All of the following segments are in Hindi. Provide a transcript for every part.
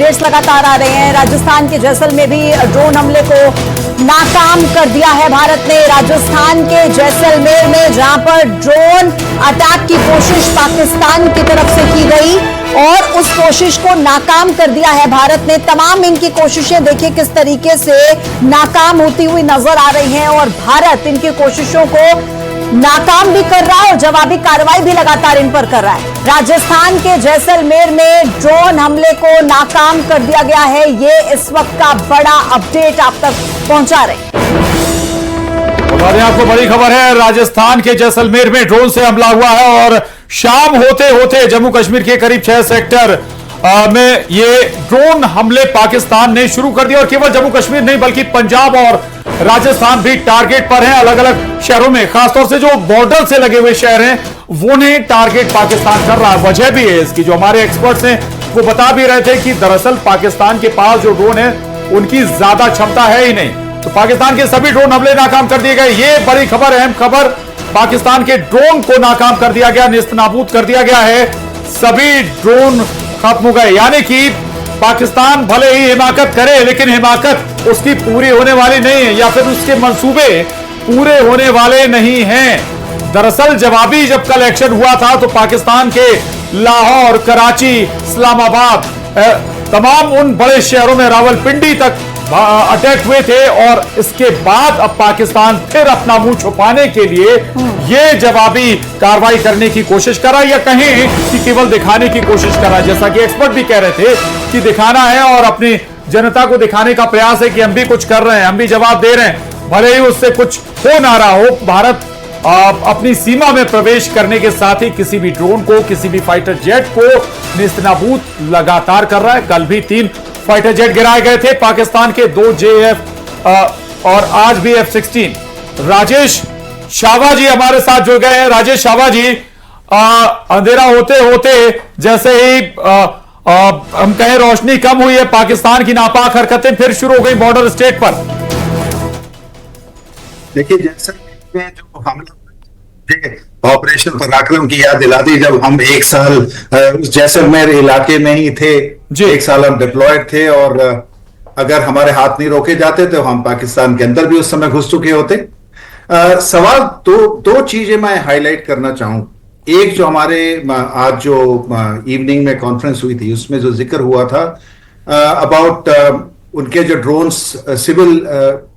अपडेट्स लगातार आ रहे हैं। राजस्थान के जैसलमेर में भी ड्रोन हमले को नाकाम कर दिया है भारत ने। राजस्थान के जैसलमेर में जहां पर ड्रोन अटैक की कोशिश पाकिस्तान की तरफ से की गई और उस कोशिश को नाकाम कर दिया है भारत ने। तमाम इनकी कोशिशें देखिए किस तरीके से नाकाम होती हुई नजर आ रही हैं और भारत इनकी कोशिशों को नाकाम भी कर रहा है और जवाबी कार्रवाई भी लगातार इन पर कर रहा है। राजस्थान के जैसलमेर में ड्रोन हमले को नाकाम कर दिया गया है। ये इस वक्त का बड़ा अपडेट आप तक पहुंचा रहे हैं। आपको बड़ी खबर है, राजस्थान के जैसलमेर में ड्रोन से हमला हुआ है और शाम होते होते जम्मू कश्मीर के करीब 6 सेक्टर में ये ड्रोन हमले पाकिस्तान ने शुरू कर दिया और केवल जम्मू कश्मीर नहीं बल्कि पंजाब और राजस्थान भी टारगेट पर हैं। अलग अलग शहरों में, खासतौर से जो बॉर्डर से लगे हुए शहर हैं, वो ने टारगेट पाकिस्तान कर रहा है। वजह भी है इसकी, जो हमारे एक्सपर्ट्स हैं वो बता भी रहे थे कि दरअसल पाकिस्तान के पास जो ड्रोन है उनकी ज्यादा क्षमता है ही नहीं। तो पाकिस्तान के सभी ड्रोन हमले नाकाम कर दिए गए। ये बड़ी खबर, अहम खबर, पाकिस्तान के ड्रोन को नाकाम कर दिया गया, नेस्तनाबूद कर दिया गया है। सभी ड्रोन खत्म हो गए, यानी कि पाकिस्तान भले ही हिमाकत करे लेकिन हिमाकत उसकी पूरी होने वाली नहीं है या फिर उसके मंसूबे पूरे होने वाले नहीं हैं। दरअसल जवाबी जब कल एक्शन हुआ था तो पाकिस्तान के लाहौर, कराची, इस्लामाबाद, तमाम उन बड़े शहरों में रावलपिंडी तक अटैक हुए थे और इसके बाद अब पाकिस्तान फिर अपना मुंह छुपाने के लिए ये जवाबी कार्रवाई करने की कोशिश करा या कहें कि केवल दिखाने की कोशिश करा। जैसा कि एक्सपर्ट भी कह रहे थे कि दिखाना है और अपनी जनता को दिखाने का प्रयास है कि हम भी कुछ कर रहे हैं, हम भी जवाब दे रहे हैं, भले ही उससे कुछ हो ना रहा हो। भारत अपनी सीमा में प्रवेश करने के साथ ही किसी भी ड्रोन को, किसी भी फाइटर जेट को नेस्तनाबूद लगातार कर रहा है। कल भी 3 फाइटर जेट गिराए गए थे पाकिस्तान के, 2 JF और आज भी F-16। राजेश शावा जी हमारे साथ जुड़ गए हैं। राजेश शावा जी, अंधेरा होते होते जैसे ही हम कहें रोशनी कम हुई है, पाकिस्तान की नापाक हरकतें फिर शुरू हो गई बॉर्डर स्टेट पर। देखिए, जैसे जो हमला ऑपरेशन पराक्रम की याद दिला दी, जब हम 1 साल उस जैसलमेर इलाके में ही थे, 1 साल हम डिप्लॉयड थे और अगर हमारे हाथ नहीं रोके जाते तो हम पाकिस्तान के अंदर भी उस समय घुस चुके होते। सवाल दो चीजें मैं हाईलाइट करना चाहूं। एक, जो हमारे आज जो इवनिंग में कॉन्फ्रेंस हुई थी उसमें जो जिक्र हुआ था अबाउट उनके जो ड्रोन्स सिविल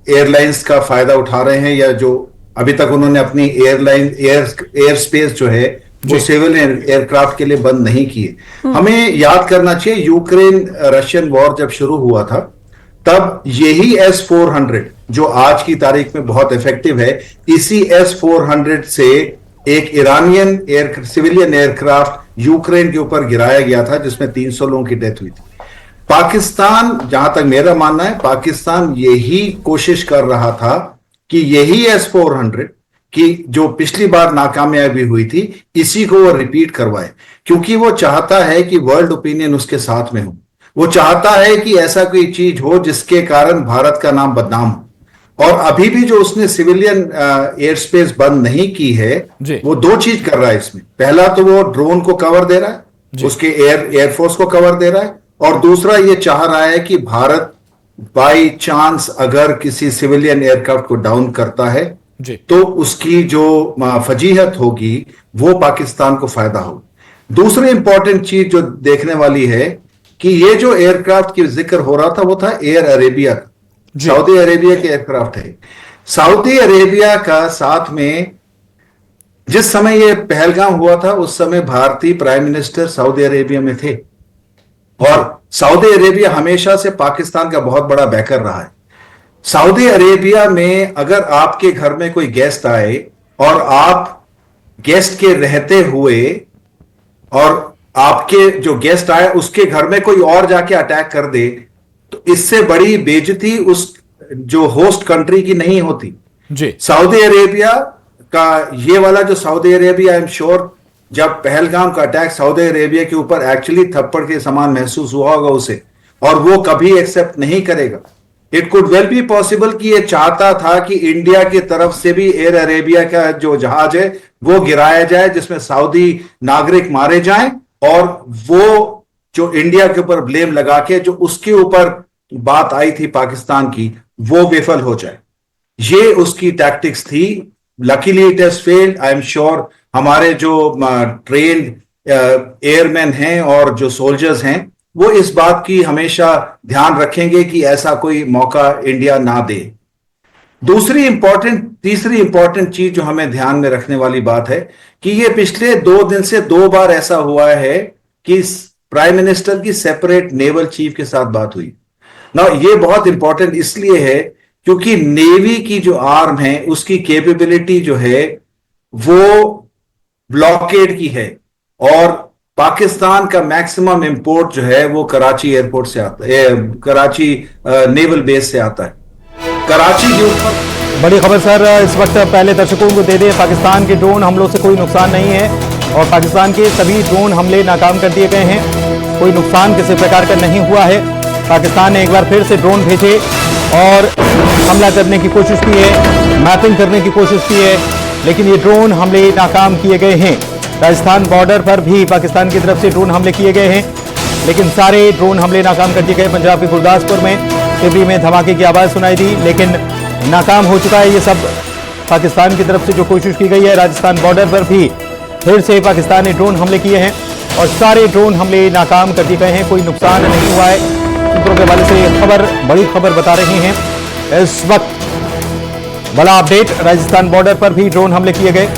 एयरलाइंस का फायदा उठा रहे हैं, या जो अभी तक उन्होंने अपनी एयर स्पेस जो है वो सिविल एयरक्राफ्ट के लिए बंद नहीं किए। हमें याद करना चाहिए, यूक्रेन रशियन वॉर जब शुरू हुआ था तब यही S-400 जो आज की तारीख में बहुत इफेक्टिव है, इसी S-400 से एक ईरानियन सिविलियन एयरक्राफ्ट यूक्रेन के ऊपर गिराया गया था जिसमें 300 लोगों की डेथ हुई थी। पाकिस्तान, जहां तक मेरा मानना है, पाकिस्तान यही कोशिश कर रहा था कि यही S-400 की जो पिछली बार नाकामयाबी हुई थी, इसी को वो रिपीट करवाए, क्योंकि वो चाहता है कि वर्ल्ड ओपिनियन उसके साथ में हो। वो चाहता है कि ऐसा कोई चीज हो जिसके कारण भारत का नाम बदनाम हो। और अभी भी जो उसने सिविलियन एयर स्पेस बंद नहीं की है, वो 2 चीज कर रहा है इसमें। पहला तो वो ड्रोन को कवर दे रहा है, उसके एयरफोर्स को कवर दे रहा है, और दूसरा ये चाह रहा है कि भारत बाई चांस अगर किसी सिविलियन एयरक्राफ्ट को डाउन करता है तो उसकी जो फजीहत होगी वो पाकिस्तान को फायदा हो। दूसरी इंपॉर्टेंट चीज जो देखने वाली है कि ये जो एयरक्राफ्ट की जिक्र हो रहा था वो था एयर अरेबिया का, सऊदी अरेबिया के एयरक्राफ्ट है। सऊदी अरेबिया का साथ में जिस समय ये पहलगाम हुआ था उस समय भारतीय प्राइम मिनिस्टर सऊदी अरेबिया में थे और सऊदी अरेबिया हमेशा से पाकिस्तान का बहुत बड़ा बैकर रहा है। सऊदी अरेबिया में अगर आपके घर में कोई गेस्ट आए और आप गेस्ट के रहते हुए और आपके जो गेस्ट आए उसके घर में कोई और जाके अटैक कर दे, तो इससे बड़ी बेइज्जती उस जो होस्ट कंट्री की नहीं होती जी। सऊदी अरेबिया का ये वाला जो Saudi Arabia, I am sure जब पहलगाम का अटैक सऊदी अरेबिया के ऊपर एक्चुअली थप्पड़ के समान महसूस हुआ होगा उसे, और वो कभी एक्सेप्ट नहीं करेगा। It could well be possible कि ये चाहता था कि इंडिया की तरफ से भी एयर अरेबिया का जो जहाज है वो गिराया जाए जिसमें सऊदी नागरिक मारे जाएं, और वो जो इंडिया के ऊपर ब्लेम लगा के जो उसके ऊपर बात आई थी पाकिस्तान की, वो विफल हो जाए, ये उसकी टैक्टिक्स थी। Luckily it has failed. I am sure हमारे जो ट्रेन्ड एयरमैन हैं और जो सोल्जर्स हैं वो इस बात की हमेशा ध्यान रखेंगे कि ऐसा कोई मौका इंडिया ना दे। तीसरी इंपॉर्टेंट चीज जो हमें ध्यान में रखने वाली बात है कि ये पिछले 2 दिन से 2 बार ऐसा हुआ है कि प्राइम मिनिस्टर की सेपरेट नेवल चीफ के साथ बात हुई ना। ये बहुत इंपॉर्टेंट इसलिए है क्योंकि नेवी की जो आर्म है उसकी कैपेबिलिटी जो है वो ब्लॉकेड की है और पाकिस्तान का मैक्सिमम इंपोर्ट जो है वो कराची एयरपोर्ट से आता है, कराची नेवल बेस से आता है। कराची के ऊपर बड़ी खबर सर इस वक्त पहले दर्शकों को दे दें, पाकिस्तान के ड्रोन हमलों से कोई नुकसान नहीं है और पाकिस्तान के सभी ड्रोन हमले नाकाम कर दिए गए हैं। कोई नुकसान किसी प्रकार का नहीं हुआ है। पाकिस्तान ने एक बार फिर से ड्रोन भेजे और हमला करने की कोशिश की है, मैपिंग करने की कोशिश की है, लेकिन ये ड्रोन हमले नाकाम किए गए हैं। राजस्थान बॉर्डर पर भी पाकिस्तान की तरफ से ड्रोन हमले किए गए हैं, लेकिन सारे ड्रोन हमले नाकाम कर दिए गए। पंजाब के गुरदासपुर में टिबरी में धमाके की आवाज सुनाई दी, लेकिन नाकाम हो चुका है ये सब। पाकिस्तान की तरफ से जो कोशिश की गई है, राजस्थान बॉर्डर पर भी फिर से पाकिस्तान ने ड्रोन हमले किए हैं और सारे ड्रोन हमले नाकाम कर दिए गए हैं। कोई नुकसान नहीं हुआ है। सूत्रों के हवाले से बड़ी खबर बता रहे हैं इस वक्त। बड़ा अपडेट, राजस्थान बॉर्डर पर भी ड्रोन हमले किए गए।